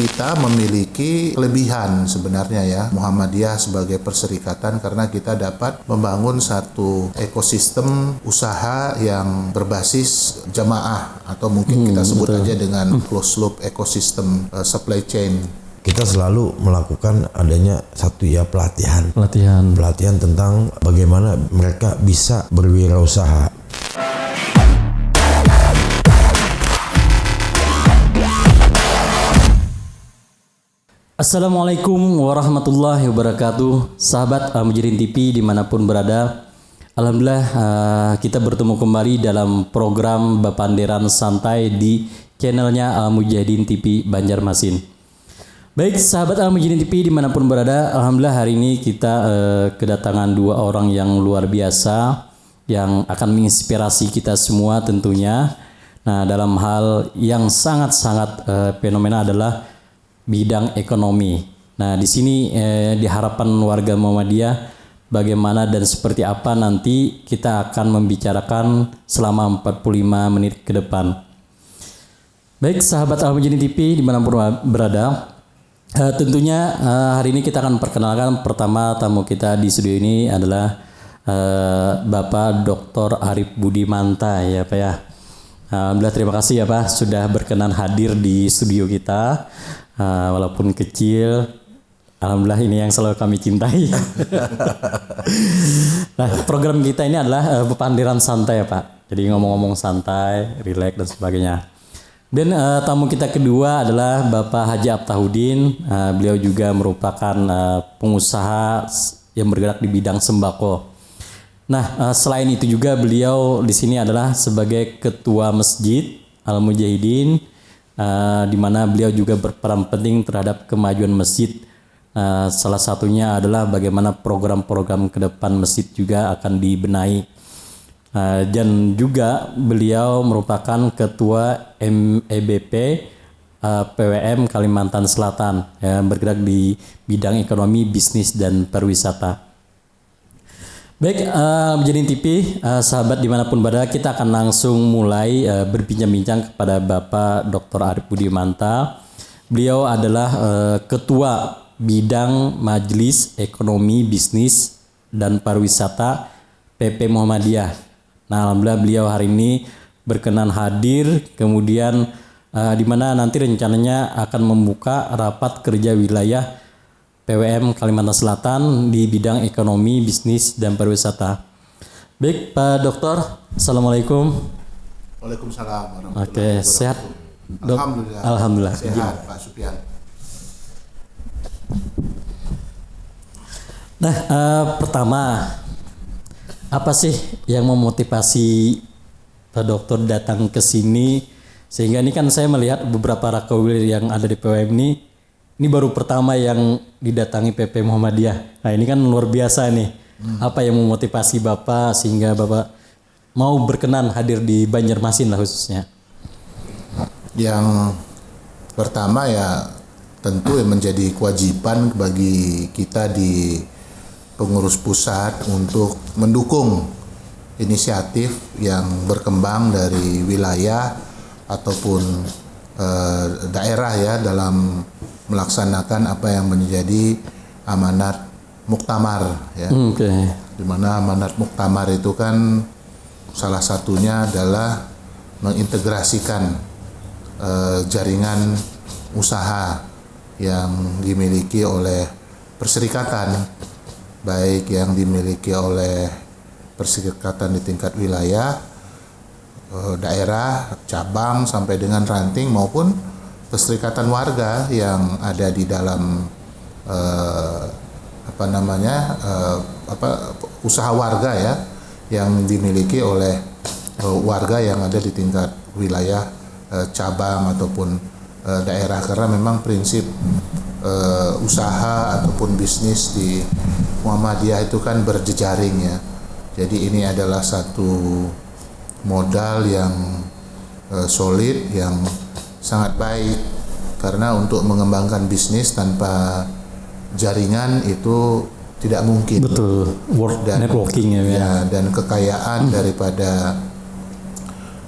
kita memiliki kelebihan sebenarnya ya, Muhammadiyah sebagai perserikatan, karena kita dapat membangun satu ekosistem usaha yang berbasis jamaah, atau mungkin kita sebut aja dengan closed loop ekosistem supply chain. Kita selalu melakukan adanya satu ya pelatihan tentang bagaimana mereka bisa berwirausaha. Assalamualaikum warahmatullahi wabarakatuh. Sahabat Al-Mujahidin TV dimanapun berada, alhamdulillah kita bertemu kembali dalam program Bepanderan Santai di channelnya Al-Mujahidin TV Banjarmasin. Baik sahabat Al-Mujahidin TV dimanapun berada, alhamdulillah hari ini kita kedatangan dua orang yang luar biasa yang akan menginspirasi kita semua tentunya. Nah, dalam hal yang sangat-sangat fenomenal adalah bidang ekonomi. Nah, di sini di harapan warga Muhammadiyah bagaimana dan seperti apa nanti kita akan membicarakan selama 45 menit ke depan. Baik sahabat Al-Mujahidin TV dimanapun berada, tentunya hari ini kita akan perkenalkan pertama tamu kita di studio ini adalah Bapak Dr. Arif Budimanta ya Pak ya. Alhamdulillah, terima kasih ya Pak sudah berkenan hadir di studio kita. Walaupun kecil, alhamdulillah ini yang selalu kami cintai. Nah, program kita ini adalah Bepanderan Santai ya Pak. Jadi ngomong-ngomong santai, rileks dan sebagainya. Dan tamu kita kedua adalah Bapak Haji Abtahuddin. Beliau juga merupakan pengusaha yang bergerak di bidang sembako. Nah, selain itu juga beliau di sini adalah sebagai ketua Masjid Al-Mujahidin, di mana beliau juga berperan penting terhadap kemajuan masjid. Salah satunya adalah bagaimana program-program ke depan masjid juga akan dibenahi. Dan juga beliau merupakan ketua MEBP PWM Kalimantan Selatan, ya, bergerak di bidang ekonomi, bisnis dan pariwisata. Baik, Mujahidin TV, sahabat dimanapun berada, kita akan langsung mulai berbincang-bincang kepada Bapak Dr. Arif Budimanta. Beliau adalah Ketua Bidang Majelis Ekonomi Bisnis dan Pariwisata PP Muhammadiyah. Nah, alhamdulillah beliau hari ini berkenan hadir, kemudian di mana nanti rencananya akan membuka rapat kerja wilayah PWM Kalimantan Selatan di bidang ekonomi, bisnis, dan pariwisata. Baik, Pak Dokter, Assalamualaikum. Waalaikumsalam warahmatullahi wabarakatuh. Oke, sehat? Alhamdulillah. Alhamdulillah. Sehat, Pak Supian. Nah, pertama, apa sih yang memotivasi Pak Dokter datang ke sini? Sehingga ini kan saya melihat beberapa rakawil yang ada di PWM ini baru pertama yang didatangi PP Muhammadiyah. Nah, ini kan luar biasa nih. Apa yang memotivasi Bapak sehingga Bapak mau berkenan hadir di Banjarmasin lah khususnya? Yang pertama ya tentu menjadi kewajiban bagi kita di pengurus pusat untuk mendukung inisiatif yang berkembang dari wilayah ataupun daerah ya dalam melaksanakan apa yang menjadi amanat muktamar ya. Di mana amanat muktamar itu kan salah satunya adalah mengintegrasikan jaringan usaha yang dimiliki oleh perserikatan, baik yang dimiliki oleh perserikatan di tingkat wilayah, daerah, cabang sampai dengan ranting, maupun perserikatan warga yang ada di dalam usaha warga ya, yang dimiliki oleh warga yang ada di tingkat wilayah, cabang ataupun daerah, karena memang prinsip usaha ataupun bisnis di Muhammadiyah itu kan berjejaring ya. Jadi ini adalah satu modal yang solid, yang sangat baik, karena untuk mengembangkan bisnis tanpa jaringan itu tidak mungkin. Betul, networking ya. Dan kekayaan daripada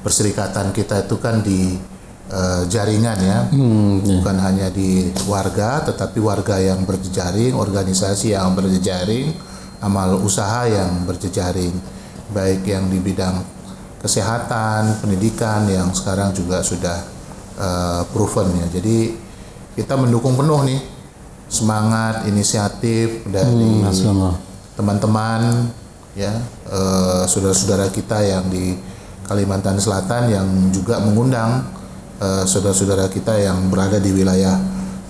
perserikatan kita itu kan jaringan ya, bukan hanya di warga, tetapi warga yang berjejaring, organisasi yang berjejaring, amal usaha yang berjejaring, baik yang di bidang kesehatan, pendidikan yang sekarang juga sudah proven ya. Jadi kita mendukung penuh nih semangat inisiatif dari teman-teman ya, saudara-saudara kita yang di Kalimantan Selatan yang juga mengundang saudara-saudara kita yang berada di wilayah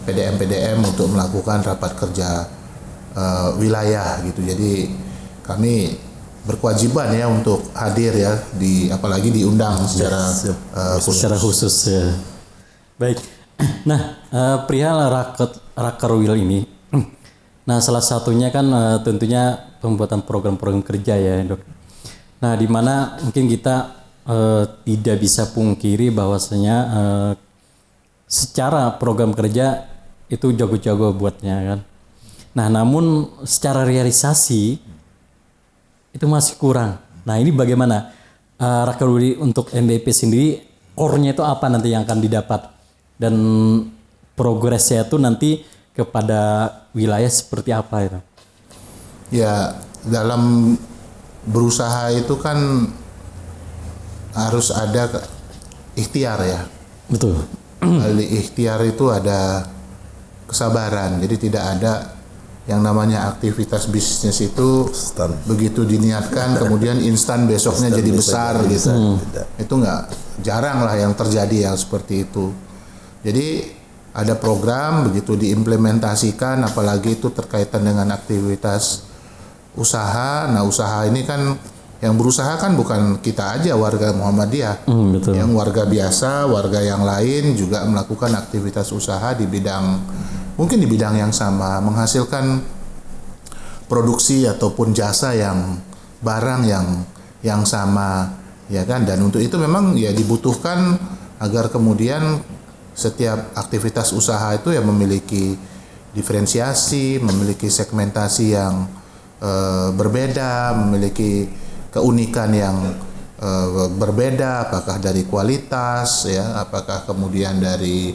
PDM untuk melakukan rapat kerja wilayah gitu. Jadi kami berkewajiban ya untuk hadir ya, apalagi diundang secara khusus ya. Baik. Nah, perihal Rakerwil ini, nah salah satunya kan tentunya pembuatan program-program kerja ya, Dok. Nah, di mana mungkin kita tidak bisa pungkiri bahwasanya secara program kerja itu jago-jago buatnya kan. Nah, namun secara realisasi itu masih kurang. Nah, ini bagaimana Rakerwil untuk NDP sendiri, core-nya itu apa nanti yang akan didapat dan progresnya itu nanti kepada wilayah seperti apa itu? Ya, dalam berusaha itu kan harus ada ikhtiar ya. Betul. Di ikhtiar itu ada kesabaran. Jadi tidak ada yang namanya aktivitas bisnis itu begitu diniatkan kemudian instan besoknya jadi besar gitu. Itu jarang lah yang terjadi yang seperti itu. Jadi ada program begitu diimplementasikan, apalagi itu terkaitan dengan aktivitas usaha. Nah, usaha ini kan yang berusaha kan bukan kita aja warga Muhammadiyah, betul. Yang warga biasa, warga yang lain juga melakukan aktivitas usaha di bidang, mungkin di bidang yang sama, menghasilkan produksi ataupun jasa yang barang yang sama, ya kan. Dan untuk itu memang ya dibutuhkan agar kemudian setiap aktivitas usaha itu ya memiliki diferensiasi, memiliki segmentasi yang berbeda, memiliki keunikan yang berbeda, apakah dari kualitas ya, apakah kemudian dari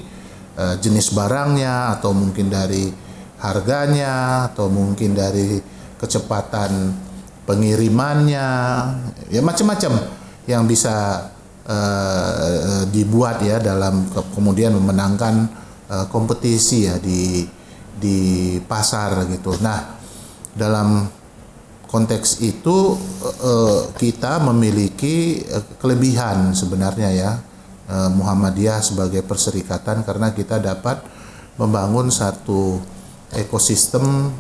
jenis barangnya, atau mungkin dari harganya, atau mungkin dari kecepatan pengirimannya, ya macam-macam yang bisa dibuat ya dalam kemudian memenangkan kompetisi ya di pasar gitu. Nah, dalam konteks itu kita memiliki kelebihan sebenarnya ya, Muhammadiyah sebagai perserikatan, karena kita dapat membangun satu ekosistem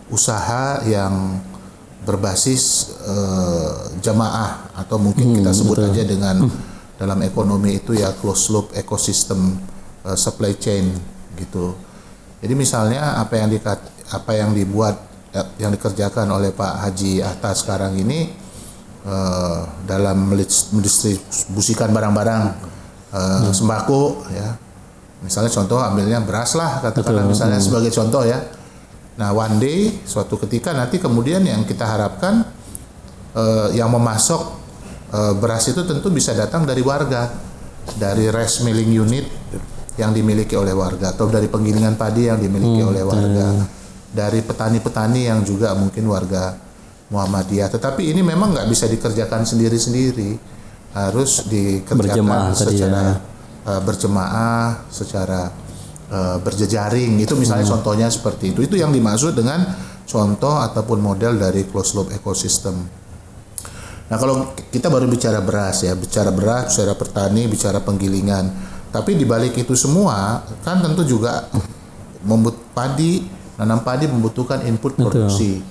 usaha yang berbasis jamaah, atau mungkin kita sebut aja dengan dalam ekonomi itu ya closed loop ecosystem supply chain gitu. Jadi misalnya apa yang yang dikerjakan oleh Pak Haji Atta sekarang ini dalam mendistribusikan barang-barang sembako ya. Misalnya contoh ambilnya beras lah, katakanlah misalnya sebagai contoh ya. Nah, one day suatu ketika nanti kemudian yang kita harapkan yang memasok beras itu tentu bisa datang dari warga, dari rice milling unit yang dimiliki oleh warga, atau dari penggilingan padi yang dimiliki oleh warga, dari petani-petani yang juga mungkin warga Muhammadiyah. Tetapi ini memang nggak bisa dikerjakan sendiri-sendiri, harus dikerjakan secara berjemaah, secara berjejaring. Itu misalnya contohnya seperti itu. Itu yang dimaksud dengan contoh ataupun model dari closed loop ecosystem. Nah, kalau kita baru bicara beras ya, bicara petani, bicara penggilingan. Tapi di balik itu semua kan tentu juga nanam padi membutuhkan input produksi.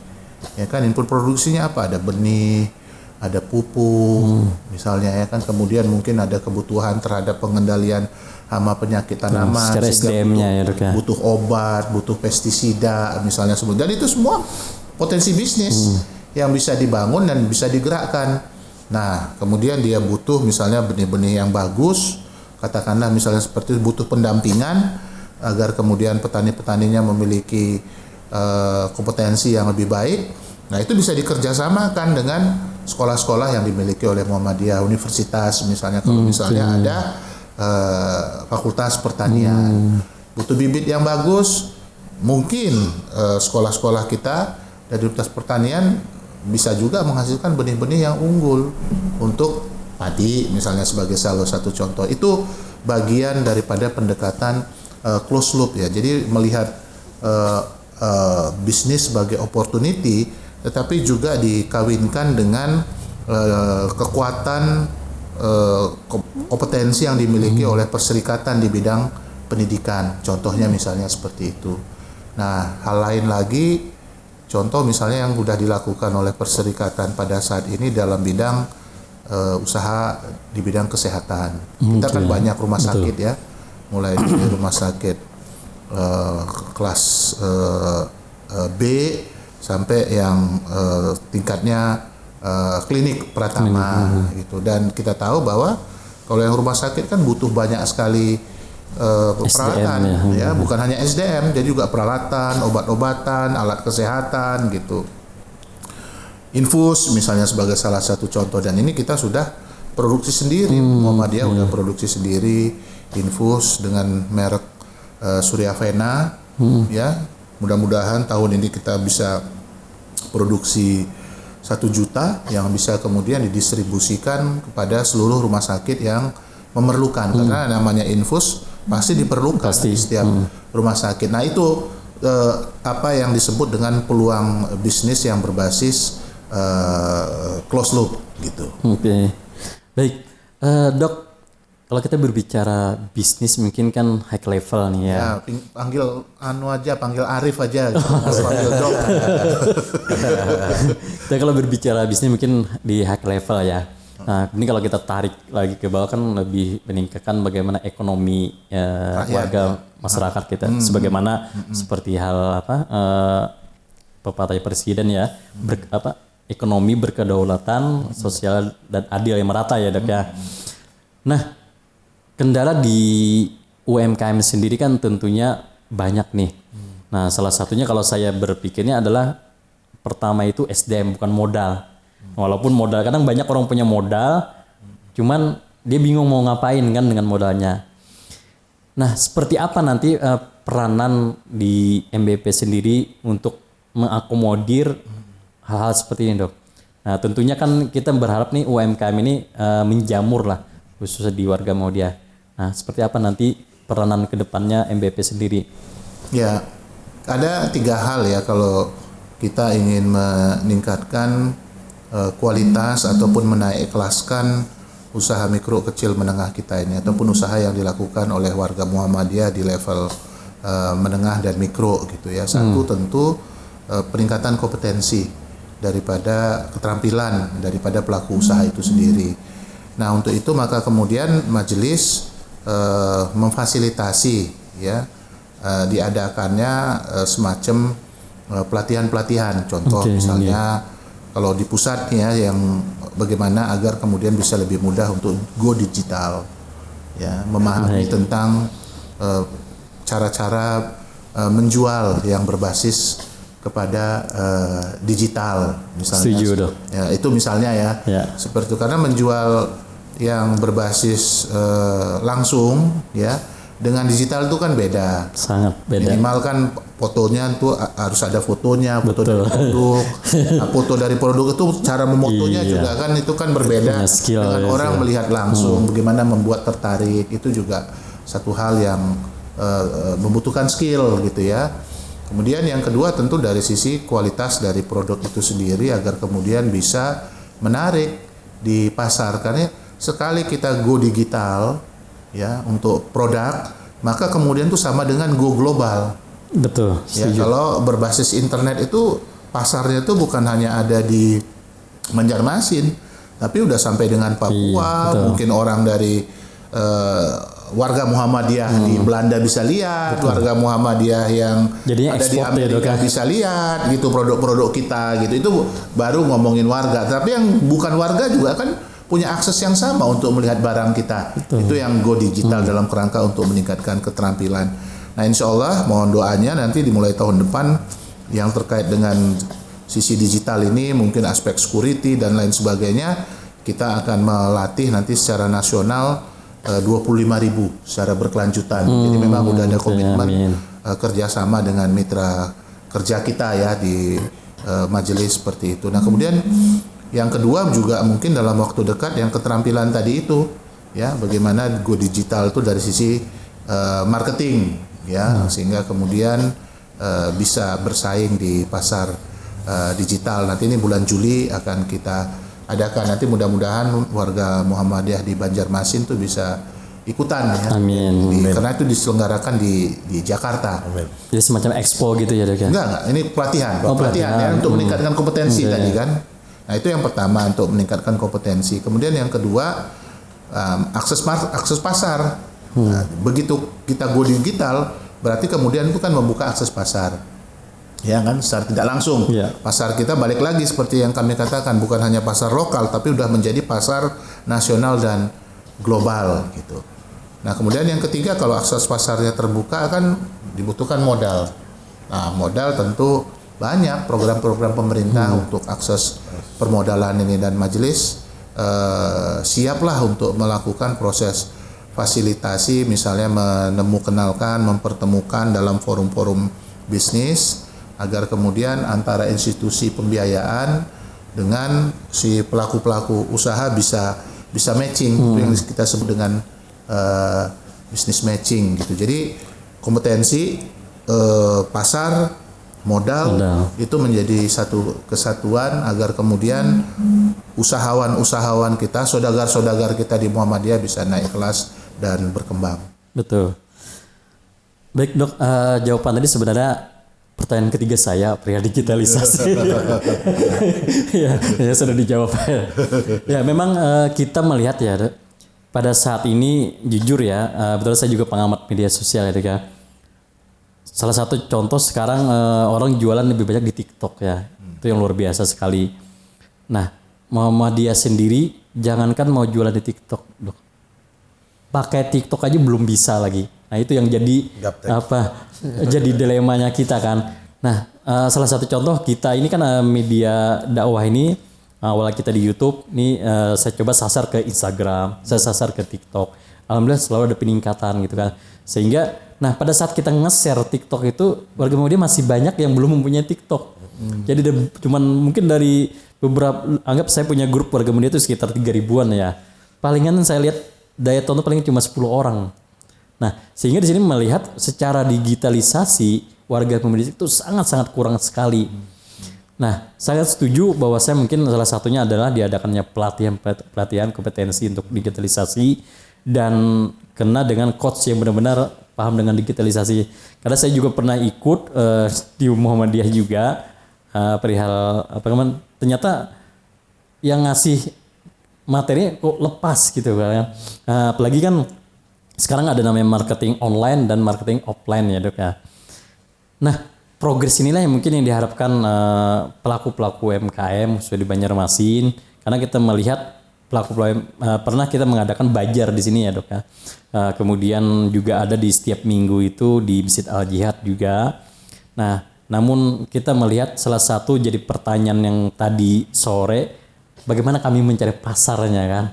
Ya kan, input produksinya apa? Ada benih, ada pupuk, misalnya ya kan. Kemudian mungkin ada kebutuhan terhadap pengendalian hama penyakit tanaman, sehingga butuh obat, butuh pestisida misalnya sebut. Dan itu semua potensi bisnis yang bisa dibangun dan bisa digerakkan. Nah, kemudian dia butuh misalnya benih-benih yang bagus, katakanlah misalnya seperti butuh pendampingan agar kemudian petani-petaninya memiliki kompetensi yang lebih baik. Nah, itu bisa dikerjasamakan dengan sekolah-sekolah yang dimiliki oleh Muhammadiyah, universitas misalnya. Kalau misalnya ada fakultas pertanian. Butuh bibit yang bagus, mungkin sekolah-sekolah kita dari Universitas Pertanian bisa juga menghasilkan benih-benih yang unggul untuk padi misalnya sebagai salah satu contoh. Itu bagian daripada pendekatan close loop ya. Jadi melihat bisnis sebagai opportunity, tetapi juga dikawinkan dengan kekuatan kompetensi yang dimiliki oleh perserikatan di bidang pendidikan. Contohnya misalnya seperti itu. Nah, hal lain lagi, contoh misalnya yang sudah dilakukan oleh perserikatan pada saat ini dalam bidang usaha di bidang kesehatan. Kita kan banyak rumah sakit ya, mulai dari rumah sakit kelas B sampai yang tingkatnya klinik Pratama gitu. Dan kita tahu bahwa kalau yang rumah sakit kan butuh banyak sekali peralatan ya, bukan hanya SDM, jadi juga peralatan, obat-obatan, alat kesehatan gitu. Infus misalnya sebagai salah satu contoh, dan ini kita sudah produksi sendiri. Muhammadiyah udah produksi sendiri infus dengan merek Suryavena ya. Mudah-mudahan tahun ini kita bisa produksi 1 juta yang bisa kemudian didistribusikan kepada seluruh rumah sakit yang memerlukan, karena namanya infus pasti diperlukan di setiap rumah sakit. Nah itu apa yang disebut dengan peluang bisnis yang berbasis close loop gitu. Oke. Baik, Dok, kalau kita berbicara bisnis mungkin kan high level nih ya. Ya, panggil Arif aja, panggil Dok. Kita kalau berbicara bisnis mungkin di high level ya. Nah, ini kalau kita tarik lagi ke bawah kan lebih meningkatkan bagaimana ekonomi warga masyarakat kita. Sebagaimana seperti hal pepatah presiden ya, ekonomi berkedaulatan, sosial dan adil yang merata ya, Dok ya. Nah, kendala di UMKM sendiri kan tentunya banyak nih. Nah, salah satunya kalau saya berpikirnya adalah pertama itu SDM, bukan modal. Walaupun modal, kadang banyak orang punya modal, cuman dia bingung mau ngapain kan dengan modalnya. Nah, seperti apa nanti peranan di MBP sendiri untuk mengakomodir hal-hal seperti ini, Dok? Nah, tentunya kan kita berharap nih UMKM ini menjamur lah, khususnya di warga Muhammadiyah. Nah, seperti apa nanti peranan kedepannya MBP sendiri? Ya, ada 3 hal ya kalau kita ingin meningkatkan kualitas ataupun menaik kelaskan usaha mikro kecil menengah kita ini, ataupun usaha yang dilakukan oleh warga Muhammadiyah di level menengah dan mikro gitu ya. Satu tentu peningkatan kompetensi daripada keterampilan daripada pelaku usaha itu sendiri. Nah, untuk itu maka kemudian majelis memfasilitasi ya diadakannya semacam pelatihan-pelatihan. Contoh misalnya kalau di pusat ya, yang bagaimana agar kemudian bisa lebih mudah untuk go digital ya, memahami tentang cara-cara menjual yang berbasis kepada digital misalnya. Setuju, Dok. Ya, itu misalnya ya. Seperti itu, karena menjual yang berbasis langsung ya dengan digital itu kan beda. Sangat beda. Minimal kan fotonya tuh harus ada fotonya, foto dari produk. Nah, foto dari produk itu cara memotonya juga kan itu kan berbeda dengan orang melihat langsung. Bagaimana membuat tertarik itu juga satu hal yang membutuhkan skill gitu ya. Kemudian yang kedua tentu dari sisi kualitas dari produk itu sendiri agar kemudian bisa menarik di pasar, karena sekali kita go digital ya untuk produk, maka kemudian itu sama dengan go global. Betul. Ya, kalau berbasis internet itu pasarnya itu bukan hanya ada di Banjarmasin, tapi udah sampai dengan Papua. Mungkin orang dari warga Muhammadiyah di Belanda bisa lihat, warga Muhammadiyah yang jadinya ada di Amerika bisa lihat gitu produk-produk kita gitu. Itu baru ngomongin warga, tapi yang bukan warga juga kan punya akses yang sama untuk melihat barang kita. Itu yang go digital dalam kerangka untuk meningkatkan keterampilan. Nah, insya Allah mohon doanya nanti dimulai tahun depan yang terkait dengan sisi digital ini, mungkin aspek security dan lain sebagainya, kita akan melatih nanti secara nasional 25.000 secara berkelanjutan. Jadi memang udah ada komitmen kerjasama dengan mitra kerja kita ya di majelis seperti itu. Nah kemudian yang kedua juga mungkin dalam waktu dekat yang keterampilan tadi itu ya, bagaimana go digital itu dari sisi marketing ya, sehingga kemudian bisa bersaing di pasar digital. Nanti ini bulan Juli akan kita adakan, nanti mudah-mudahan warga Muhammadiyah di Banjarmasin tuh bisa ikutan ya. Amin. Karena itu diselenggarakan di Jakarta. Amin. Jadi semacam expo gitu ya dok ya? Enggak, ini pelatihan ya, untuk meningkatkan kompetensi tadi kan. Nah itu yang pertama untuk meningkatkan kompetensi. Kemudian yang kedua akses pasar. Nah, begitu kita go digital, berarti kemudian itu kan membuka akses pasar. Ya kan, secara tidak langsung pasar kita balik lagi seperti yang kami katakan, bukan hanya pasar lokal tapi udah menjadi pasar nasional dan global gitu. Nah kemudian yang ketiga, kalau akses pasarnya terbuka kan dibutuhkan modal. Nah modal tentu banyak program-program pemerintah untuk akses permodalan ini, dan majelis siaplah untuk melakukan proses fasilitasi, misalnya menemukan, mempertemukan dalam forum-forum bisnis, agar kemudian antara institusi pembiayaan dengan si pelaku-pelaku usaha bisa matching, itu yang kita sebut dengan business matching gitu. Jadi kompetensi, pasar, modal itu menjadi satu kesatuan agar kemudian usahawan-usahawan kita, saudagar-saudagar kita di Muhammadiyah bisa naik kelas dan berkembang. Betul. Baik dok, jawaban tadi sebenarnya pertanyaan ketiga saya perihal digitalisasi. ya sudah dijawab. Ya memang kita melihat ya pada saat ini, jujur ya, betul, saya juga pengamat media sosial ya. Salah satu contoh sekarang orang jualan lebih banyak di TikTok ya, itu yang luar biasa sekali. Nah Muhammadiyah sendiri jangankan mau jualan di TikTok, dok, pakai TikTok aja belum bisa lagi. Nah itu yang jadi jadi dilemanya kita kan. Nah salah satu contoh kita ini kan media dakwah ini, awalnya kita di YouTube, ini saya coba sasar ke Instagram, saya sasar ke TikTok. Alhamdulillah selalu ada peningkatan gitu kan. Sehingga nah pada saat kita nge-share TikTok itu, warga Muhammadiyah masih banyak yang belum mempunyai TikTok. Jadi cuman mungkin dari beberapa, anggap saya punya grup warga Muhammadiyah itu sekitar 3.000-an ya. Palingan saya lihat daya tonton paling cuma 10 orang. Nah, sehingga di sini melihat secara digitalisasi warga Muhammadiyah itu sangat-sangat kurang sekali. Nah, saya setuju bahwa saya mungkin salah satunya adalah diadakannya pelatihan kompetensi untuk digitalisasi dan kena dengan coach yang benar-benar paham dengan digitalisasi. Karena saya juga pernah ikut di Muhammadiyah juga perihal ternyata yang ngasih materi kok lepas gitu kan. Apalagi kan sekarang ada namanya marketing online dan marketing offline ya dok ya. Nah progres inilah yang mungkin yang diharapkan pelaku-pelaku UMKM khususnya di Banjarmasin, karena kita melihat pelaku-pelaku pernah kita mengadakan bajar di sini ya dok ya. Kemudian juga ada di setiap minggu itu di Masjid Al Jihad juga. Nah namun kita melihat salah satu jadi pertanyaan yang tadi sore, bagaimana kami mencari pasarnya kan.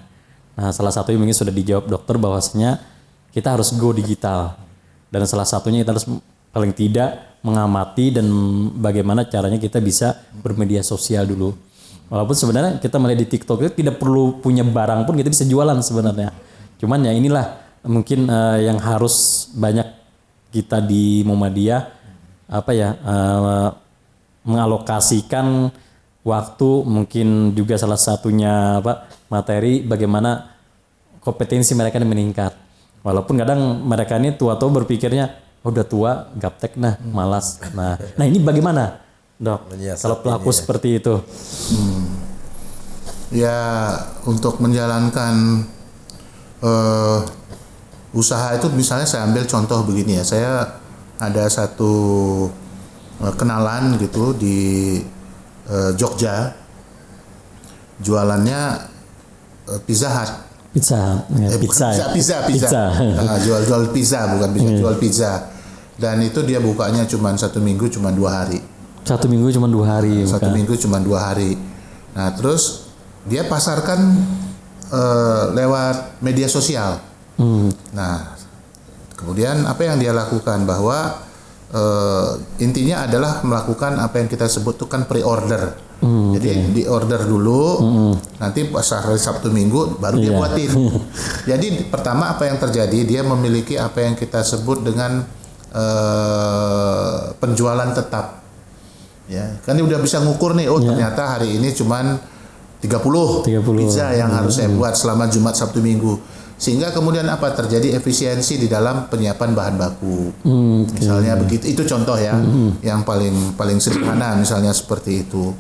Nah salah satunya mungkin sudah dijawab dokter, bahwasanya kita harus go digital, dan salah satunya kita harus paling tidak mengamati dan bagaimana caranya kita bisa bermedia sosial dulu. Walaupun sebenarnya kita melihat di TikTok itu tidak perlu punya barang pun kita bisa jualan sebenarnya. Cuman ya inilah mungkin yang harus banyak kita di Muhammadiyah mengalokasikan waktu, mungkin juga salah satunya materi bagaimana kompetensi mereka ini meningkat. Walaupun kadang mereka ini tua-tua berpikirnya udah tua, gaptek malas. Nah ini bagaimana dok kalau pelaku seperti itu? Ya untuk menjalankan usaha itu, misalnya saya ambil contoh begini ya, saya ada satu kenalan gitu di Jogja, jualannya Pizza Hut. Pizza. Jual pizza, bukan pizza, jual pizza. Dan itu dia bukanya cuma 1 minggu, cuma 2 hari. 1 minggu cuma 2 hari. 1 minggu cuma 2 hari. Nah terus dia pasarkan lewat media sosial. Nah, kemudian apa yang dia lakukan bahwa intinya adalah melakukan apa yang kita sebut itu kan pre-order. Jadi di order dulu, nanti pas hari Sabtu Minggu baru dia buatin. Jadi pertama apa yang terjadi, dia memiliki apa yang kita sebut dengan penjualan tetap. Ya, kan dia udah bisa ngukur nih, ternyata hari ini cuman 30 pizza yang harus saya buat selama Jumat, Sabtu, Minggu. Sehingga kemudian apa terjadi efisiensi di dalam penyiapan bahan baku. Misalnya begitu, itu contoh ya, yang paling sederhana misalnya seperti itu.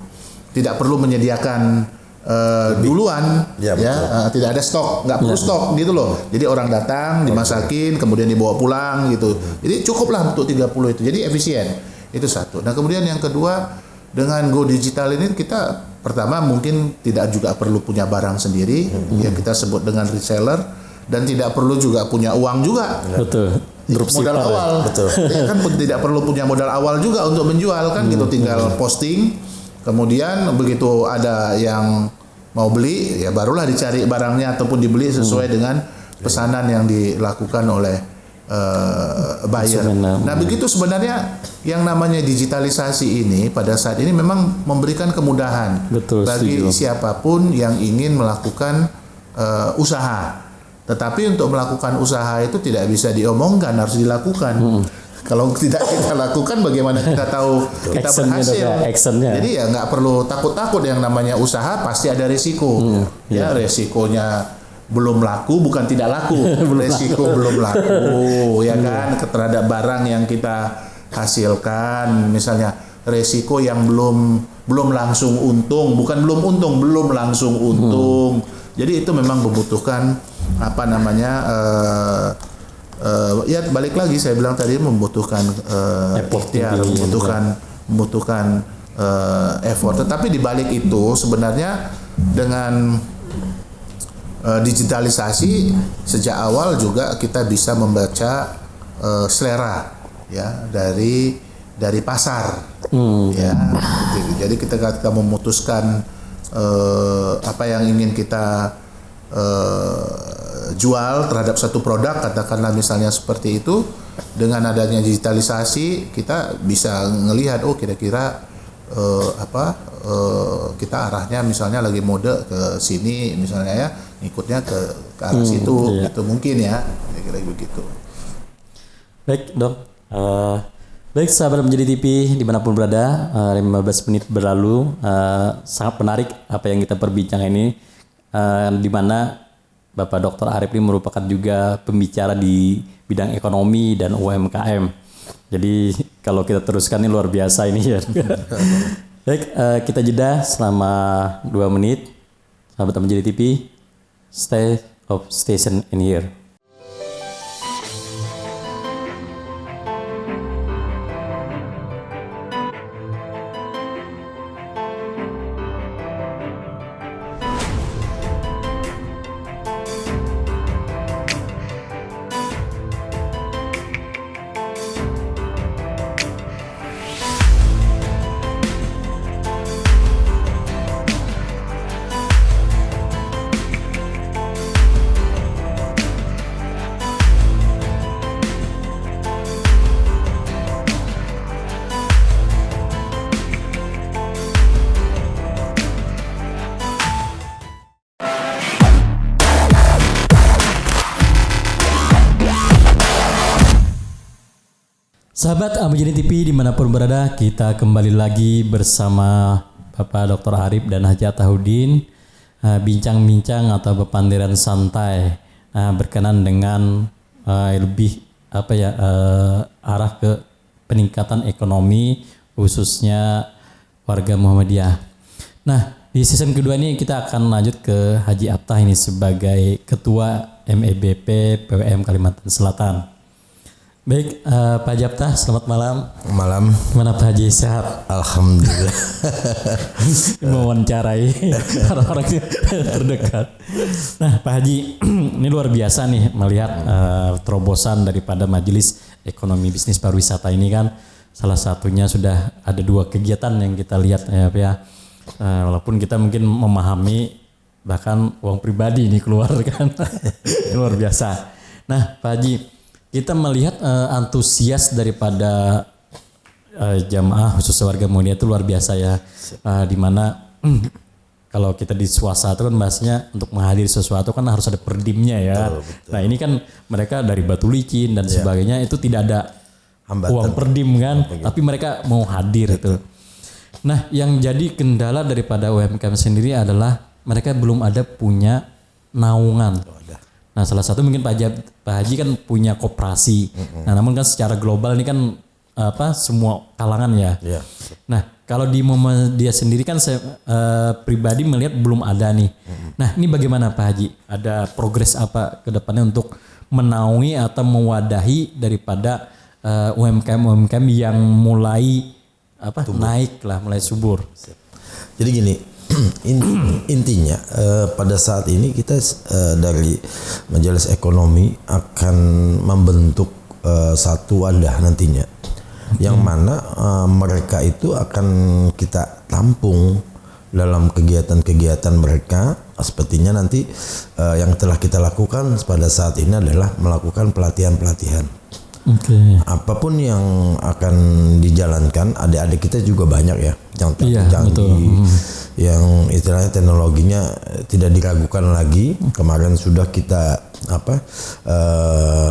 Tidak perlu menyediakan duluan, tidak ada stok, nggak perlu stok gitu loh. Jadi orang datang, dimasakin, kemudian dibawa pulang gitu. Jadi cukuplah untuk 30 itu. Jadi efisien. Itu satu. Nah kemudian yang kedua, dengan go digital ini kita pertama mungkin tidak juga perlu punya barang sendiri, yang kita sebut dengan reseller, dan tidak perlu juga punya uang juga. Betul. Modal awal. Betul. Ya kan tidak perlu punya modal awal juga untuk menjual kan, gitu tinggal posting. Kemudian begitu ada yang mau beli, ya barulah dicari barangnya ataupun dibeli sesuai dengan pesanan yang dilakukan oleh buyer. Nah begitu sebenarnya yang namanya digitalisasi ini pada saat ini memang memberikan kemudahan bagi siapapun yang ingin melakukan usaha. Tetapi untuk melakukan usaha itu tidak bisa diomongkan, harus dilakukan. Kalau tidak kita lakukan, bagaimana kita tahu kita berhasil? Jadi ya nggak perlu takut-takut, yang namanya usaha pasti ada risiko. Ya resikonya belum laku bukan tidak laku, resiko belum laku, ya kan, terhadap barang yang kita hasilkan, misalnya resiko yang belum langsung untung, bukan belum untung, belum langsung untung. Jadi itu memang membutuhkan apa namanya, ya balik lagi saya bilang tadi membutuhkan ikhtiar, membutuhkan effort. Tetapi di balik itu sebenarnya dengan digitalisasi sejak awal juga kita bisa membaca selera ya dari pasar. Ya. Jadi kita memutuskan apa yang ingin kita jual terhadap satu produk, katakanlah misalnya seperti itu. Dengan adanya digitalisasi kita bisa ngelihat kira-kira kita arahnya misalnya lagi mode ke sini misalnya ya, ikutnya ke arah situ, itu mungkin ya, kira-kira begitu. Baik dok, baik sahabat menjadi TV dimanapun berada, 15 menit berlalu, sangat menarik apa yang kita perbincangkan ini, di mana Bapak Dr. Arif ini merupakan juga pembicara di bidang ekonomi dan UMKM. Jadi kalau kita teruskan ini luar biasa ini ya. Baik, kita jeda selama 2 menit. Sahabat menjadi TV, stay of station in here. Sahabat Menjadi TV dimanapun berada, kita kembali lagi bersama Bapak Dr. Arif dan Haji Attahuddin, bincang-bincang atau bepandiran santai berkenan dengan lebih arah ke peningkatan ekonomi khususnya warga Muhammadiyah. Nah, di season kedua ini kita akan lanjut ke Haji Atta ini sebagai Ketua MEBP PWM Kalimantan Selatan. Baik, Pak Haji Atta, selamat malam. Malam. Gimana Pak Haji, sehat? Alhamdulillah. Mewawancarai orang-orang terdekat. Nah, Pak Haji, ini luar biasa nih melihat terobosan daripada Majelis Ekonomi Bisnis Pariwisata ini kan. Salah satunya sudah ada 2 kegiatan yang kita lihat ya. Walaupun kita mungkin memahami bahkan uang pribadi ini keluar kan. Luar biasa. Nah, Pak Haji, kita melihat antusias daripada jamaah khusus warga Muhammadiyah itu luar biasa ya. Dimana kalau kita di swasta itu kan bahasanya untuk menghadiri sesuatu kan harus ada perdimnya ya. Betul. Nah ini kan mereka dari batu licin dan sebagainya itu tidak ada uang perdim kan, tapi mereka mau hadir itu. Nah yang jadi kendala daripada UMKM sendiri adalah mereka belum ada punya naungan. Nah salah satu mungkin Pak Haji kan punya koperasi. Nah namun kan secara global ini kan semua kalangan ya. Nah kalau di Muhammadiyah sendiri kan saya pribadi melihat belum ada nih. Nah ini bagaimana Pak Haji? Ada progres apa ke depannya untuk menaungi atau mewadahi daripada UMKM yang mulai naik lah, mulai subur. Jadi gini, intinya pada saat ini kita dari Majelis Ekonomi akan membentuk satu wadah nantinya, yang mana mereka itu akan kita tampung dalam kegiatan-kegiatan mereka. Sepertinya nanti yang telah kita lakukan pada saat ini adalah melakukan pelatihan-pelatihan. Apapun yang akan dijalankan, adik-adik kita juga banyak ya yang canggih, yang istilahnya teknologinya tidak diragukan lagi. Kemarin sudah kita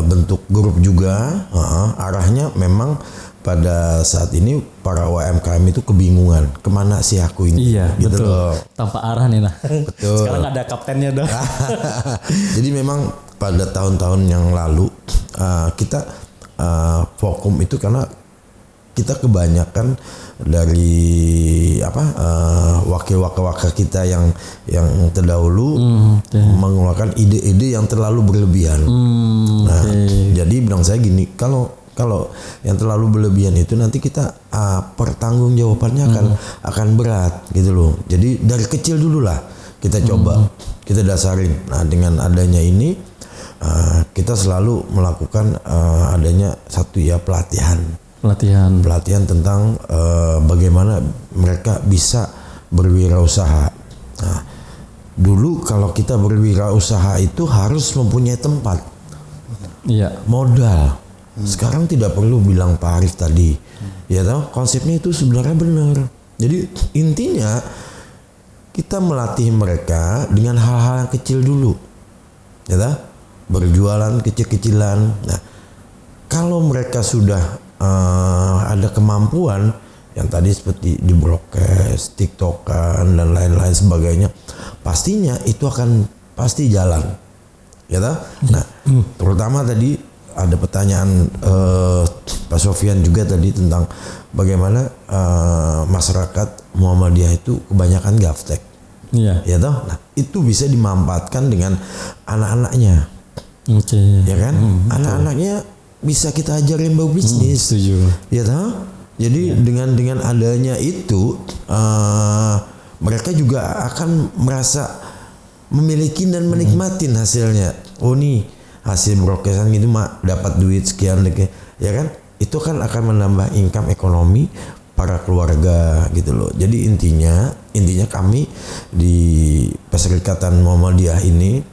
bentuk grup juga. Arahnya memang pada saat ini para UMKM itu kebingungan kemana sih aku ini. Iya gitu betul loh. Tanpa arah nih Betul. Sekarang ada kaptennya dong. Jadi memang pada tahun-tahun yang lalu kita Fokum itu karena kita kebanyakan dari wakil-wakil kita yang terdahulu mengeluarkan ide-ide yang terlalu berlebihan. Jadi bilang saya gini, kalau yang terlalu berlebihan itu nanti kita pertanggungjawabannya akan berat gitu loh. Jadi dari kecil dulu lah kita coba, kita dasarin. Nah dengan adanya ini kita selalu melakukan adanya satu ya pelatihan tentang bagaimana mereka bisa berwirausaha. Nah, dulu kalau kita berwirausaha itu harus mempunyai tempat, modal. Sekarang tidak perlu bilang Pak Arif tadi, ya tahu konsepnya itu sebenarnya benar. Jadi intinya kita melatih mereka dengan hal-hal yang kecil dulu, ya tahu, berjualan kecil-kecilan. Nah, kalau mereka sudah ada kemampuan yang tadi seperti di broadcast, TikTokan dan lain-lain sebagainya, pastinya itu akan pasti jalan, ya tahu. Nah, terutama tadi ada pertanyaan Pak Sofyan juga tadi tentang bagaimana masyarakat Muhammadiyah itu kebanyakan gaptek, ya toh. Nah itu bisa dimanfaatkan dengan anak-anaknya, ya kan? Anak-anaknya bisa kita ajarin berbisnis, ya toh. Jadi dengan adanya itu mereka juga akan merasa memiliki dan menikmatin hasilnya. Oh nih hasil broadcastan gitu mah dapat duit sekian lagi, ya kan? Itu kan akan menambah income ekonomi para keluarga gitu loh. Jadi intinya kami di Perserikatan Muhammadiyah ini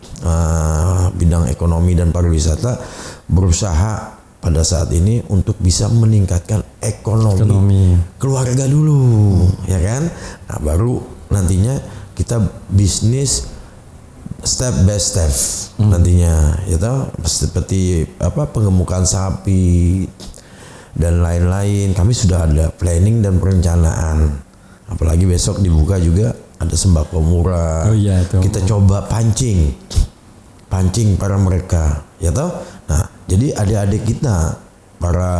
bidang ekonomi dan pariwisata berusaha pada saat ini untuk bisa meningkatkan ekonomi keluarga dulu, ya kan? Nah, baru nantinya kita bisnis step by step nantinya, gitu. Seperti pengemukan sapi dan lain-lain. Kami sudah ada planning dan perencanaan. Apalagi besok dibuka juga ada sembako murah. Kita coba pancing para mereka, ya toh. Nah, jadi adik-adik kita para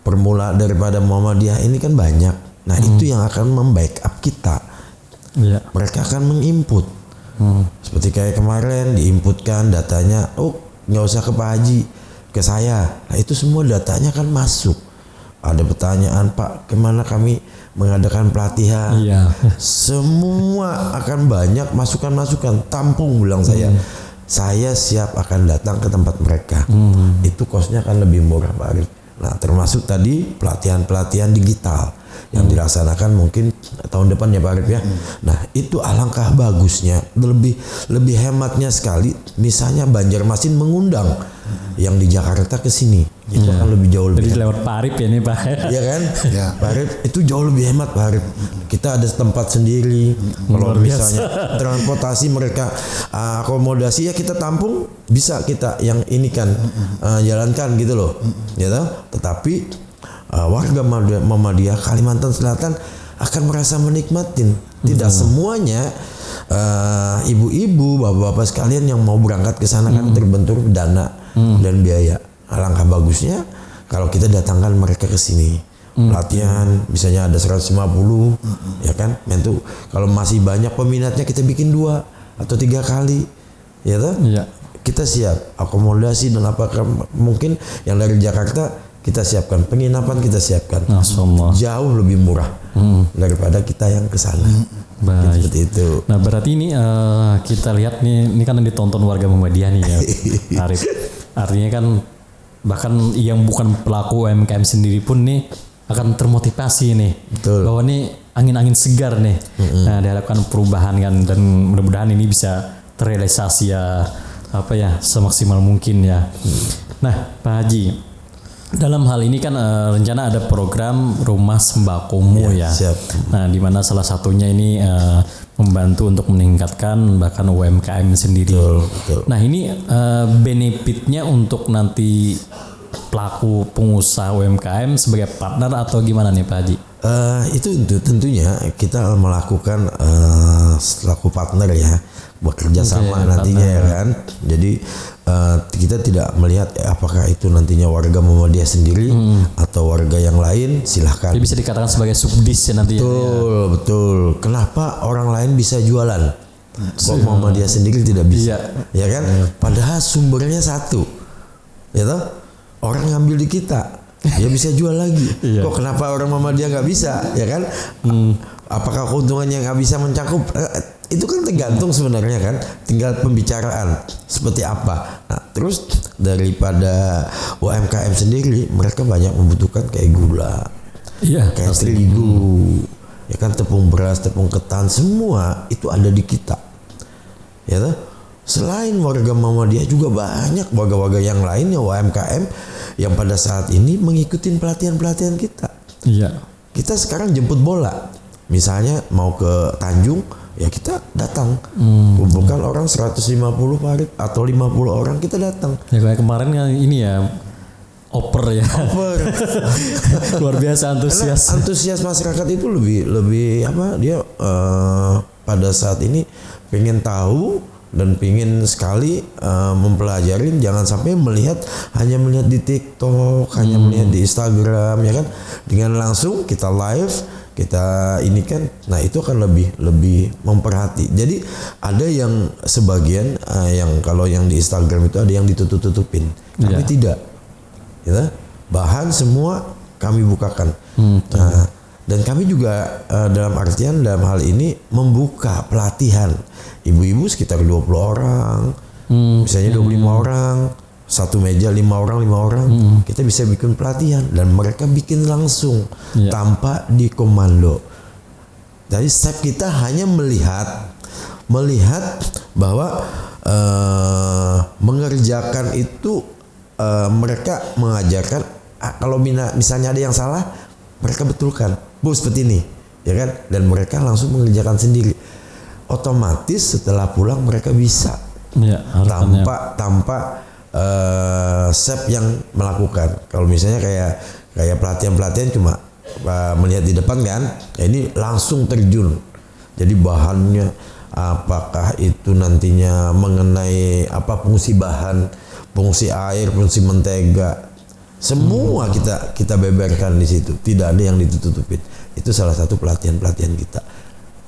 permula daripada Muhammadiyah ini kan banyak. Nah, itu yang akan membackup kita. Mereka akan menginput seperti kayak kemarin diinputkan datanya, nggak usah ke Pak Haji, ke saya. Nah itu semua datanya kan masuk. Ada pertanyaan, Pak, kemana kami mengadakan pelatihan? Semua akan banyak masukan-masukan, tampung bilang saya siap akan datang ke tempat mereka. Itu kosnya akan lebih murah Pak Arif. Nah, termasuk tadi pelatihan-pelatihan digital yang dilaksanakan mungkin tahun depan ya Pak Arif ya. Nah, itu alangkah bagusnya, lebih hematnya sekali. Misalnya Banjarmasin mengundang yang di Jakarta ke sini, itu akan lebih jauh lebih. Jadi lewat Pak Arif ya nih Pak. Iya kan? Ya. Pak Arif itu jauh lebih hemat Pak Arif. Kita ada tempat sendiri. Kalau Luar biasa. misalnya transportasi mereka akomodasi ya kita tampung, bisa kita yang ini kan jalankan gitu loh. Ya toh? Tetapi warga Muhammadiyah Kalimantan Selatan akan merasa menikmatin. Tidak semuanya ibu-ibu, bapak-bapak sekalian yang mau berangkat ke sana kan terbentur dana dan biaya. Alangkah bagusnya kalau kita datangkan mereka ke sini. Pelatihan misalnya ada 150 ya kan. Itu kalau masih banyak peminatnya kita bikin 2 atau 3 kali. Ya toh? Iya. Kita siap akomodasi dan apakah mungkin yang dari Jakarta kita siapkan, penginapan kita siapkan. Masyaallah. Jauh lebih murah daripada kita yang ke sana. Baik. Seperti itu. Nah berarti ini kita lihat nih, ini kan ditonton warga Muhammadiyah nih ya, Arif. Artinya kan bahkan yang bukan pelaku UMKM sendiri pun nih akan termotivasi nih. Betul. Bahwa nih angin-angin segar nih. Nah diharapkan perubahan kan, dan mudah-mudahan ini bisa terrealisasi ya semaksimal mungkin ya. Nah Pak Haji, dalam hal ini kan rencana ada program rumah sembakomu ya. Siap. Nah, di mana salah satunya ini membantu untuk meningkatkan bahkan UMKM sendiri. Betul. Nah, ini benefitnya untuk nanti pelaku pengusaha UMKM sebagai partner atau gimana nih Pak Haji? Itu tentunya kita melakukan selaku partner ya, bekerja sama nantinya ya kan. Jadi kita tidak melihat apakah itu nantinya warga Muhammadiyah sendiri atau warga yang lain, silahkan. Jadi bisa dikatakan sebagai subdis ya nanti. Betul. Kenapa orang lain bisa jualan? Kok Muhammadiyah sendiri tidak bisa? Ya kan? Padahal sumbernya satu. Ya toh? Orang ngambil di kita, dia bisa jual lagi. Kok kenapa orang Muhammadiyah nggak bisa? Ya kan? Apakah keuntungannya nggak bisa mencakup? Itu kan tergantung sebenarnya kan, tinggal pembicaraan seperti apa. Nah, terus daripada UMKM sendiri, mereka banyak membutuhkan kayak gula, kayak terigu, ya kan, tepung beras, tepung ketan, semua itu ada di kita. Ya toh? Selain warga Muhammadiyah juga banyak warga-warga yang lainnya UMKM yang pada saat ini mengikuti pelatihan-pelatihan kita. Iya. Kita sekarang jemput bola, misalnya mau ke Tanjung, ya kita datang, kumpulkan orang 150 Pak atau 50 orang, kita datang. Ya kayak kemarin kan ini ya, oper ya. Luar biasa antusias. Karena antusias masyarakat itu lebih apa, dia pada saat ini pengen tahu dan pengen sekali mempelajari, jangan sampai hanya melihat di TikTok, hanya melihat di Instagram, ya kan. Dengan langsung kita live, kita ini kan, nah itu akan lebih memperhati. Jadi ada yang sebagian yang kalau yang di Instagram itu ada yang ditutup-tutupin, kami tidak, ya, bahan semua kami bukakan. Nah, dan kami juga dalam hal ini membuka pelatihan ibu-ibu sekitar 20 orang, misalnya 25 orang, satu meja 5 orang, kita bisa bikin pelatihan dan mereka bikin langsung tanpa dikomando. Jadi step kita hanya melihat bahwa mengerjakan itu mereka mengajarkan, kalau misalnya ada yang salah mereka betulkan, Bu seperti ini, ya kan, dan mereka langsung mengerjakan sendiri. Otomatis setelah pulang mereka bisa tanpa chef yang melakukan. Kalau misalnya kayak pelatihan cuma melihat di depan kan, ya ini langsung terjun. Jadi bahannya apakah itu nantinya mengenai fungsi bahan, fungsi air, fungsi mentega, semua kita beberkan di situ. Tidak ada yang ditutupin. Itu salah satu pelatihan kita.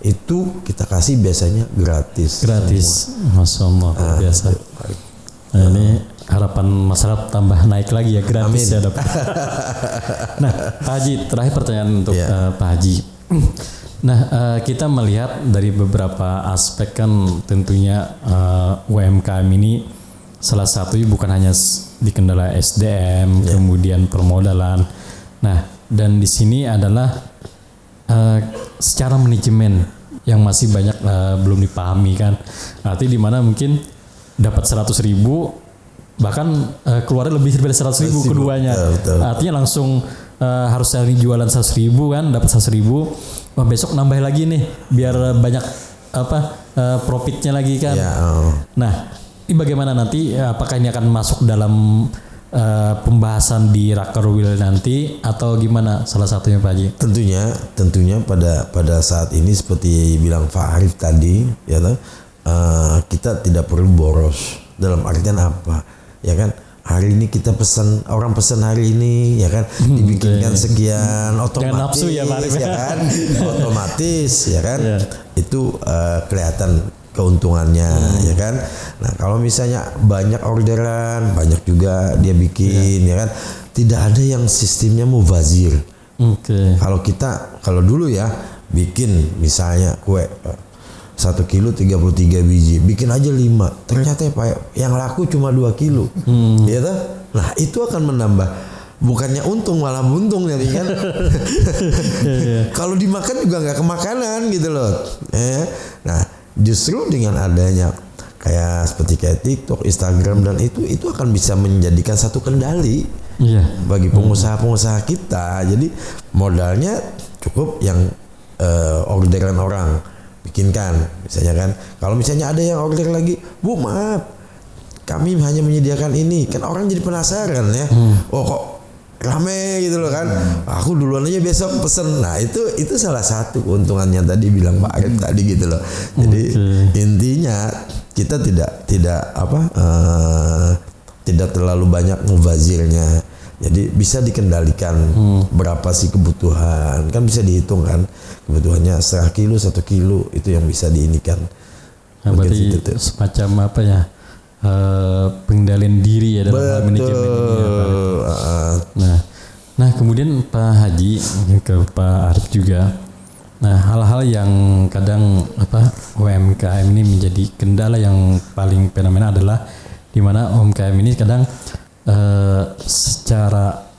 Itu kita kasih biasanya gratis. Masya Allah, luar biasa. Nah, ini harapan masyarakat tambah naik lagi ya, gratis. Amin. Ya dok. Nah Pak Haji, terakhir pertanyaan untuk Pak Haji. Nah kita melihat dari beberapa aspek kan, tentunya UMKM ini salah satunya bukan hanya di kendala SDM, kemudian permodalan. Nah, dan di sini adalah secara manajemen yang masih banyak belum dipahami kan. Artinya di mana mungkin dapat 100.000 bahkan keluarnya lebih dari 100.000 keduanya. Betul. Artinya langsung harus cari jualan 100.000 kan, dapat 100.000. Wah, besok nambah lagi nih biar banyak profitnya lagi kan. Nah, ini bagaimana nanti? Apakah ini akan masuk dalam pembahasan di Raker Will nanti atau gimana? Salah satunya Pak Haji. Tentunya pada saat ini seperti bilang Pak Arif tadi, ya kita tidak perlu boros. Dalam artian apa? Ya kan? Hari ini kita orang pesan hari ini, ya kan, dibikinkan sekian, otomatis, jangan nafsu ya Pak Arif, ya kan, otomatis, ya kan, itu kelihatan keuntungannya, ya kan. Nah, kalau misalnya banyak orderan, banyak juga dia bikin, ya kan, tidak ada yang sistemnya mubazir. Kalau dulu ya bikin misalnya kue 1 kilo 33 biji, bikin aja 5. Ternyata yang laku cuma 2 kilo. Ya toh? Nah, itu akan menambah, bukannya untung malah buntung jadi kan. Kalau dimakan juga nggak kemakanan gitu loh. Nah, justru dengan adanya seperti TikTok, Instagram dan itu akan bisa menjadikan satu kendali bagi pengusaha-pengusaha kita. Jadi modalnya cukup yang orderan orang bikinkan misalnya kan. Kalau misalnya ada yang order lagi, Bu maaf kami hanya menyediakan ini, kan orang jadi penasaran ya. Oh kok rame gitu loh kan. Aku duluan aja besok pesen. Nah itu salah satu keuntungannya tadi bilang Pak Arif tadi gitu loh. Jadi intinya kita tidak terlalu banyak mubazirnya. Jadi bisa dikendalikan berapa sih kebutuhan, kan bisa dihitung kan kebutuhannya 1 kilo 1 kilo itu yang bisa diinikan. Nah, berarti semacam apa ya, pengendalian diri ya dalam hal manajemen ini ya, Pak. Nah kemudian Pak Haji ke Pak Arif juga. Nah hal-hal yang kadang UMKM ini menjadi kendala yang paling fenomena adalah di mana UMKM ini kadang secara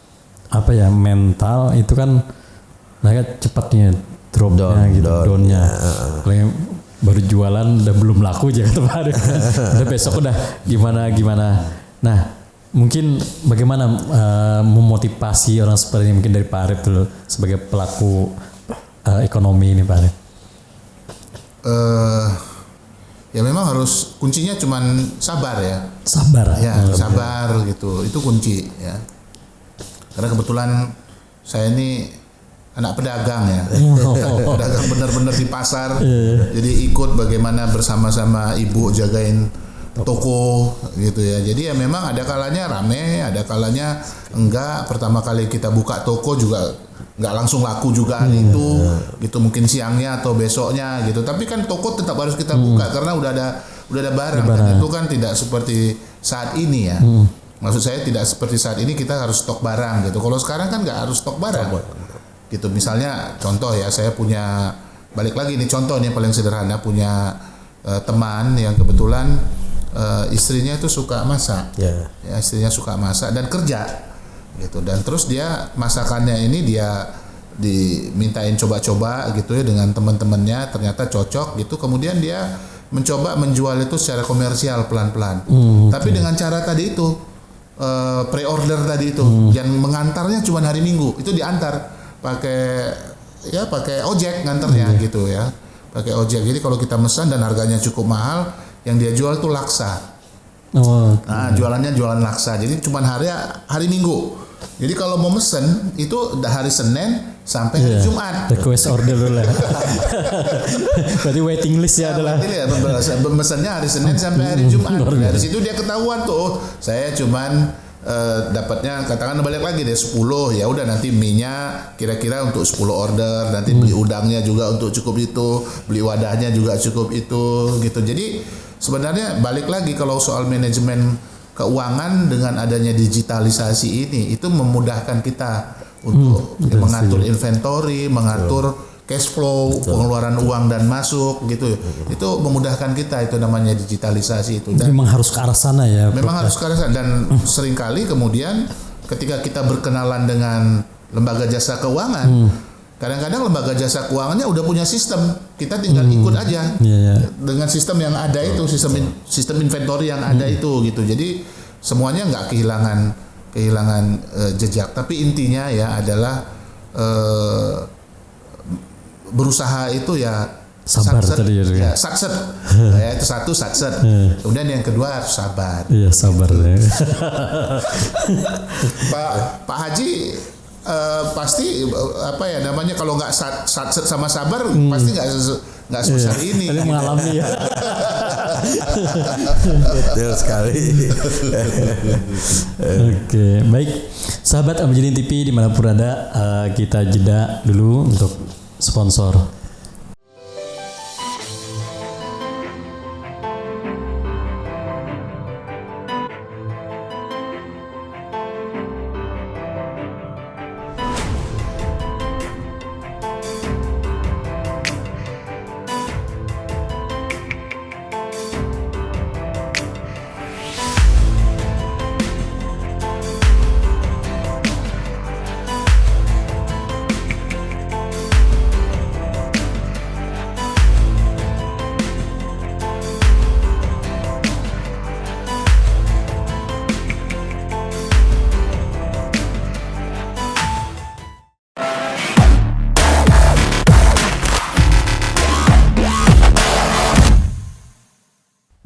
mental itu kan mereka cepatnya dropnya downnya. Baru jualan udah belum laku aja kata Pak Arif. Udah besok udah gimana. Nah mungkin bagaimana memotivasi orang seperti ini mungkin dari Pak Arif dulu sebagai pelaku ekonomi ini Pak Arif. Ya memang harus kuncinya cuman sabar ya. Sabar. Ya, sabar gitu. Itu kunci ya. Karena kebetulan saya ini anak pedagang ya. Pedagang benar-benar di pasar. Jadi ikut bagaimana bersama-sama ibu jagain toko gitu ya. Jadi ya memang ada kalanya rame, ada kalanya enggak. Pertama kali kita buka toko juga nggak langsung laku juga hari itu gitu, mungkin siangnya atau besoknya gitu, tapi kan toko tetap harus kita buka karena udah ada barang. Dan itu kan tidak seperti saat ini ya. Maksud saya tidak seperti saat ini kita harus stok barang gitu. Kalau sekarang kan nggak harus stok barang gitu. Misalnya contoh ya, saya punya, balik lagi nih contoh nih paling sederhana, punya teman yang kebetulan istrinya itu suka masak. Ya, istrinya suka masak dan kerja gitu, dan terus dia masakannya ini dia dimintain coba-coba gitu ya dengan teman-temannya, ternyata cocok gitu, kemudian dia mencoba menjual itu secara komersial pelan-pelan. Tapi dengan cara tadi itu pre-order tadi itu, yang mengantarnya cuma hari Minggu, itu diantar pakai ojek nganternya gitu ya, pakai ojek. Jadi kalau kita pesan dan harganya cukup mahal, yang dia jual tuh laksa. Nah, jualannya jualan laksa. Jadi cuma hari Minggu. Jadi kalau mau mesen itu hari Senin sampai hari Jumat. Request order dulu lah. Berarti waiting list ya adalah. Mesennya hari Senin sampai hari Jumat. Dari situ dia ketahuan tuh. Saya cuman dapatnya katakan balik lagi deh 10, ya udah nanti mie-nya kira-kira untuk 10 order, nanti beli udangnya juga untuk cukup itu, beli wadahnya juga cukup itu gitu. Jadi sebenarnya balik lagi kalau soal manajemen keuangan dengan adanya digitalisasi ini itu memudahkan kita untuk mengatur inventory, mengatur cash flow, pengeluaran uang dan masuk gitu. Itu memudahkan kita, itu namanya digitalisasi itu. Dan memang harus ke arah sana ya. memang harus ke arah sana. Dan seringkali kemudian ketika kita berkenalan dengan lembaga jasa keuangan, kadang-kadang lembaga jasa keuangannya udah punya sistem, kita tinggal ikut aja dengan sistem yang ada itu, sistem inventory yang ada itu gitu. Jadi semuanya nggak kehilangan jejak. Tapi intinya ya adalah berusaha itu ya sabar tadi ya. satset. Ya, itu satu satset. Kemudian yang kedua harus sabar. Iya, sabar ya. Pak Haji pasti apa ya namanya, kalau nggak satset sama sabar pasti nggak sebesar ini. Tadi mengalami ya. Betul sekali. Oke, baik. Sahabat Amjadin TV dimanapun ada, kita jeda dulu untuk sponsor.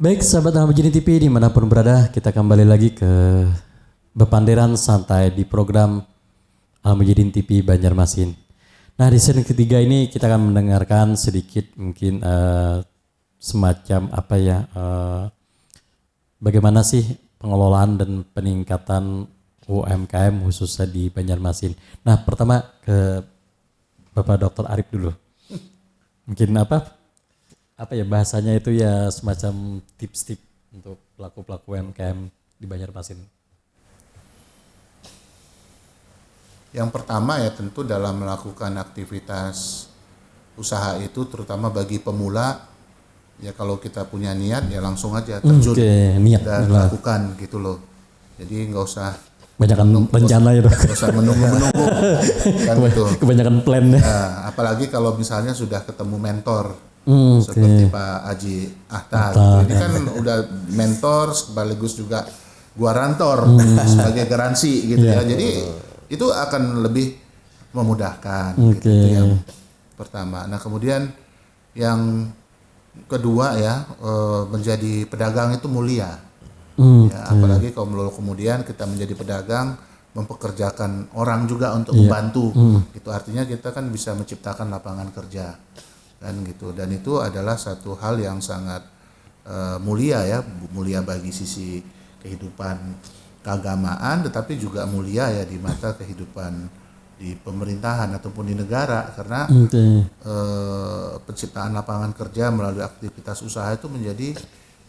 Baik sahabat Amjadin TV dimanapun berada, kita kembali lagi ke Bepanderan Santai di program Amjadin TV Banjarmasin. Nah di sesi ketiga ini kita akan mendengarkan sedikit mungkin semacam apa ya, bagaimana sih pengelolaan dan peningkatan UMKM khususnya di Banjarmasin. Nah pertama ke Bapak Dr. Arif dulu. Mungkin apa ya bahasanya itu ya, semacam tips-tips untuk pelaku-pelaku UMKM di Banjarmasin. Yang pertama ya tentu dalam melakukan aktivitas usaha itu, terutama bagi pemula, ya kalau kita punya niat ya langsung aja terjun niat dan lakukan gitu loh. Jadi nggak usah kebanyakan rencana ya, nggak usah menunggu kan gitu. Kebanyakan plan ya. Nah, apalagi kalau misalnya sudah ketemu mentor. Seperti Pak Haji Ahta gitu. Ini kan udah mentor sekaligus juga gua rantor sebagai garansi gitu ya. Jadi itu akan lebih memudahkan gitu. Itu yang pertama. Nah kemudian yang kedua ya, menjadi pedagang itu mulia. Ya, apalagi kalau kemudian kita menjadi pedagang mempekerjakan orang juga untuk membantu. Itu artinya kita kan bisa menciptakan lapangan kerja. Kan gitu, dan itu adalah satu hal yang sangat mulia ya, mulia bagi sisi kehidupan keagamaan, tetapi juga mulia ya di mata kehidupan di pemerintahan ataupun di negara, karena penciptaan lapangan kerja melalui aktivitas usaha itu menjadi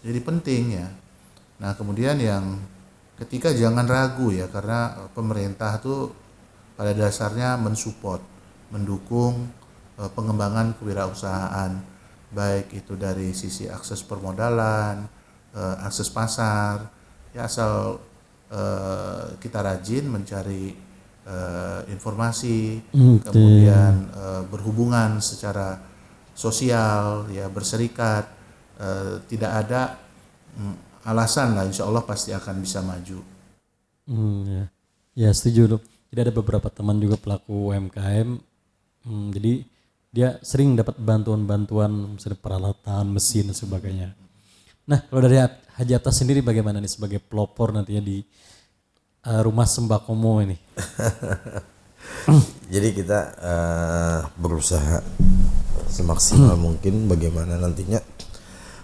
penting ya. Nah kemudian yang ketiga, jangan ragu ya, karena pemerintah tuh pada dasarnya mensupport, mendukung pengembangan kewirausahaan, baik itu dari sisi akses permodalan, akses pasar, ya asal kita rajin mencari informasi, kemudian berhubungan secara sosial, ya berserikat, tidak ada alasan lah, insya Allah pasti akan bisa maju. Ya setuju loh. Jadi ada beberapa teman juga pelaku UMKM, jadi dia sering dapat bantuan-bantuan misalnya peralatan, mesin dan sebagainya. Nah kalau dari Haji Atta sendiri bagaimana nih sebagai pelopor nantinya di rumah sembakomo ini? Jadi kita berusaha semaksimal mungkin bagaimana nantinya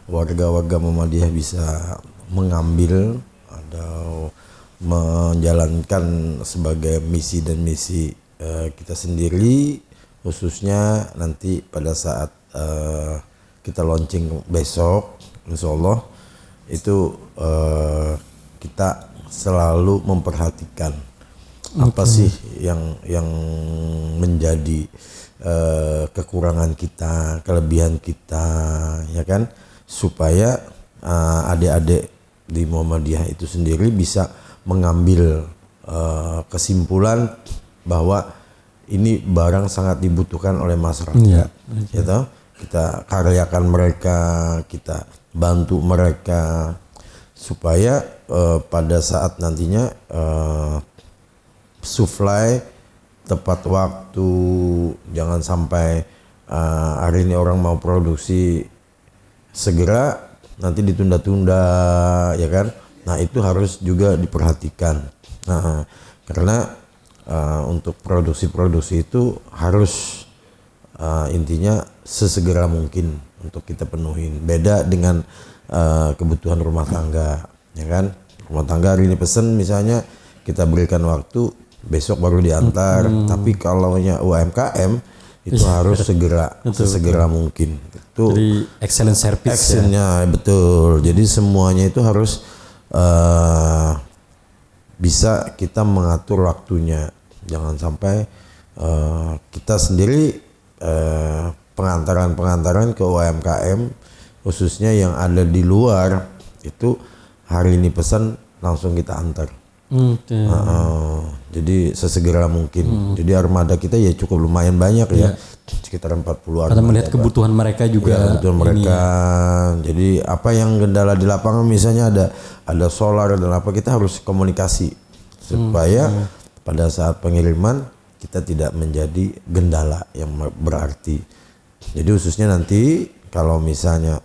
warga-warga Muhammadiyah bisa mengambil atau menjalankan sebagai misi dan misi kita sendiri, khususnya nanti pada saat kita launching besok, insya Allah itu kita selalu memperhatikan apa sih yang menjadi kekurangan kita, kelebihan kita, ya kan, supaya adik-adik di Muhammadiyah itu sendiri bisa mengambil kesimpulan bahwa ini barang sangat dibutuhkan oleh masyarakat. Gitu. Kita karyakan mereka, kita bantu mereka supaya pada saat nantinya supply tepat waktu, jangan sampai hari ini orang mau produksi segera nanti ditunda-tunda, ya kan. Nah itu harus juga diperhatikan. Nah karena untuk produksi itu harus intinya sesegera mungkin untuk kita penuhin. Beda dengan kebutuhan rumah tangga, ya kan. Rumah tangga hari ini pesen misalnya kita berikan waktu, besok baru diantar. Tapi kalau UMKM itu harus sesegera mungkin. Itu Jadi excellent service. actionnya betul. Jadi semuanya itu harus bisa kita mengatur waktunya. Jangan sampai kita sendiri pengantaran ke UMKM khususnya yang ada di luar itu hari ini pesan langsung kita antar. Jadi sesegera mungkin. Jadi armada kita ya cukup lumayan banyak ya, sekitar 40 armada. Karena melihat kebutuhan mereka juga. Kebutuhan mereka. Jadi apa yang kendala di lapangan misalnya ada solar dan apa, kita harus komunikasi supaya pada saat pengiriman kita tidak menjadi gendala yang berarti. Jadi khususnya nanti kalau misalnya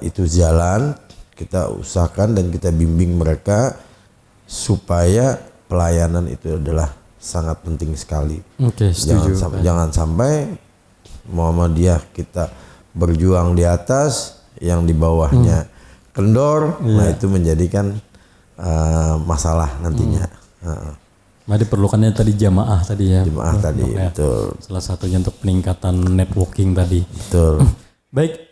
itu jalan, kita usahakan dan kita bimbing mereka supaya pelayanan itu adalah sangat penting sekali. Oke, setuju. Jangan sampai Muhammadiyah kita berjuang di atas, yang di bawahnya kendor. Nah itu menjadikan masalah nantinya. Nah, diperlukannya tadi jamaah tadi ya. Jemaah tadi, betul. Salah satunya untuk peningkatan networking tadi. Betul. Baik,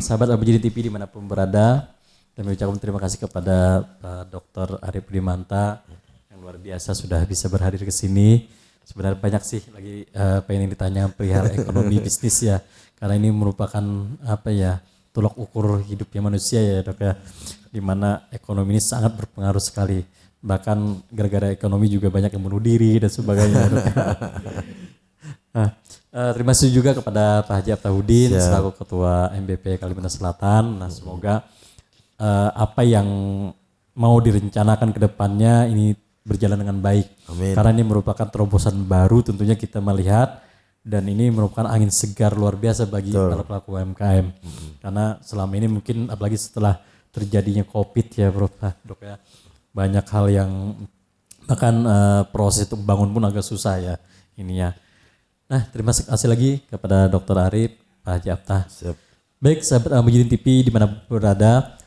sahabat Abujidi TV dimanapun berada, kami ucapkan terima kasih kepada Pak Dr. Arif Budimanta yang luar biasa sudah bisa berhadir ke sini. Sebenarnya banyak sih lagi pengen ditanya perihal ekonomi bisnis ya, karena ini merupakan apa ya, tolak ukur hidupnya manusia ya Dok ya, dimana ekonomi ini sangat berpengaruh sekali. Bahkan gara-gara ekonomi juga banyak yang bunuh diri dan sebagainya. Nah, terima kasih juga kepada Pak Haji Aptahuddin selaku Ketua MBP Kalimantan Selatan. Nah, semoga apa yang mau direncanakan ke depannya ini berjalan dengan baik. Amin. Karena ini merupakan terobosan baru tentunya kita melihat, dan ini merupakan angin segar luar biasa bagi para pelaku UMKM. Karena selama ini mungkin apalagi setelah terjadinya COVID ya Dok ya, banyak hal yang bahkan proses untuk bangun pun agak susah ya ini ya. Nah, terima kasih lagi kepada Dr. Arif, Pak Haji Aptah. Baik, sahabat Abujidi TV dimana berada,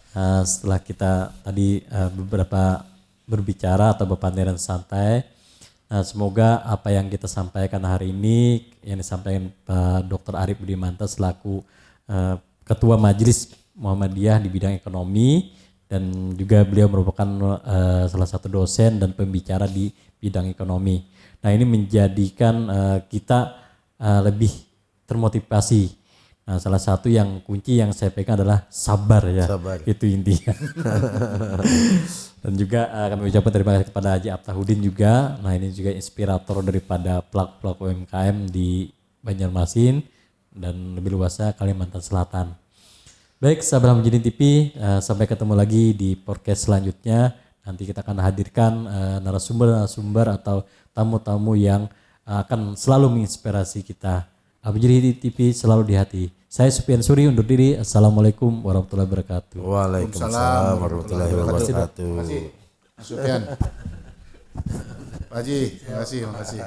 setelah kita tadi beberapa berbicara atau berpandangan santai, semoga apa yang kita sampaikan hari ini, yang disampaikan Pak Dr. Arif Budimanta selaku Ketua Majelis Muhammadiyah di bidang ekonomi, dan juga beliau merupakan salah satu dosen dan pembicara di bidang ekonomi. Nah, ini menjadikan kita lebih termotivasi. Nah, salah satu yang kunci yang saya pegang adalah sabar ya. Sabar. Itu intinya. Dan juga kami ucapkan terima kasih kepada Haji Aptahuddin juga. Nah, ini juga inspirator daripada pelaku UMKM di Banjarmasin dan lebih luasnya Kalimantan Selatan. Baik, sahabat Abujidi TV, sampai ketemu lagi di podcast selanjutnya. Nanti kita akan hadirkan narasumber atau tamu-tamu yang akan selalu menginspirasi kita. Abujidi TV selalu di hati. Saya Supian Suri undur diri. Assalamualaikum warahmatullahi wabarakatuh. Waalaikumsalam warahmatullahi wabarakatuh. Terima kasih Mas Sufyan. Pak Haji, terima kasih.